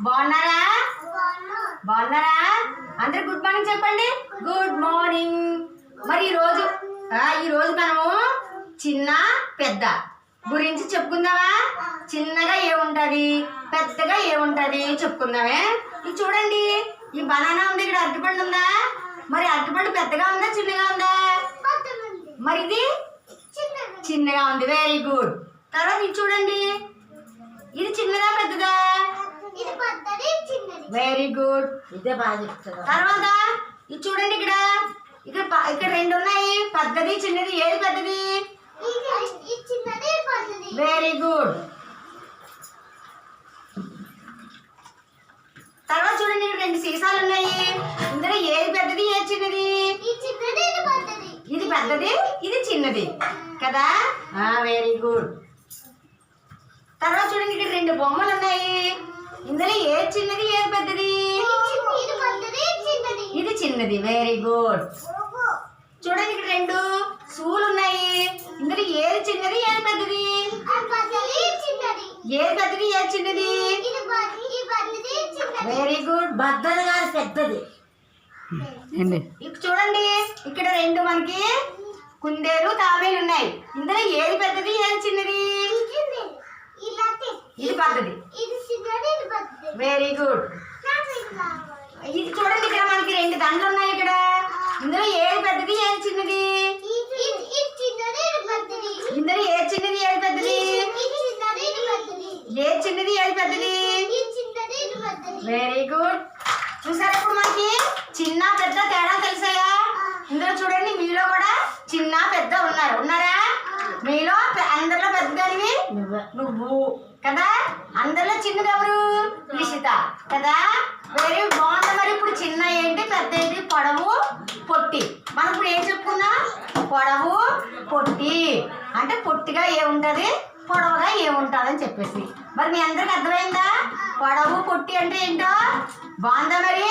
బాగున్నారా? బాగున్నారా? అందరు గుడ్ మార్నింగ్ చెప్పండి. Good morning. మరి ఈరోజు మనము చిన్న పెద్ద గురించి చెప్పుకుందామా? చిన్నగా ఏముంటది, పెద్దగా ఏముంటది చెప్పుకుందామే. ఇది చూడండి, ఈ బనానా ఉంది, ఇక్కడ అరటిపండు ఉందా? మరి అరటిపండు పెద్దగా ఉందా చిన్నగా ఉందా? మరి ఇది చిన్నగా ఉంది. Very good. తర్వాత ఇది చూడండి, ఇది చిన్నదా పెద్దదా? Very good. ఇదే బాగా చెప్తారు. తర్వాత ఇది చూడండి, ఇక్కడ రెండు ఉన్నాయి, పెద్దది చిన్నది. ఏది పెద్దది? Very good. తర్వాత చూడండి, ఇక్కడ రెండు సీసాలు ఉన్నాయి, ఇందులో ఏది పెద్దది ఏది చిన్నది? ఇది పెద్దది, ఇది చిన్నది కదా. Very good. తర్వాత చూడండి, ఇక్కడ రెండు బొమ్మలు ఉన్నాయి, ఇందులో ఏది చిన్నది ఏది పెద్దది? ఇది చిన్నది. Very good. చూడండి, ఇక్కడ రెండు షూలు ఉన్నాయి, ఇందులో ఏది చిన్నది ఏది పెద్దది? ఏది పెద్దది ఏది చిన్నది? Very good. బద్దది కాదు, పెద్దది. చూడండి, ఇక్కడ రెండు మనకి కుందేలు తాబేలు ఉన్నాయి, ఇందులో ఏది పెద్దది ఏది చిన్నది? ఇది పెద్దది. Very good. ఇది చూడండి, ఇక్కడ మనకి రెండు దండలు ఉన్నాయి, ఇక్కడ ఇందులో ఏది పెద్దది ఏది చిన్నది? ఇందులో ఏది చిన్నది ఏది పెద్దది? ఏది చిన్నది ఏది పెద్దది? Very good. చూసారా, ఇప్పుడు మనకి చిన్న పెద్ద తేడా తెలిసాయా? ఇందులో చూడండి, మీలో కూడా చిన్న పెద్ద ఉన్నారా? మీలో అందరిలో పెద్దదానివి నువ్వు కదా. అందరిలో చిన్నది ఎవరు? నిషిత కదా. వెరీ బాగుంది. మరి ఇప్పుడు చిన్న ఏంటి పెద్ద ఏంటి? పొడవు పొట్టి. మనం ఇప్పుడు ఏం చెప్పుకున్నాం? పొడవు పొట్టి అంటే పొట్టిగా ఏముంటది, పొడవుగా ఏముంటుంది అని చెప్పేసి. మరి మీ అందరికి అర్థమైందా పొడవు పొట్టి అంటే ఏంటో? బాగుందా మరి?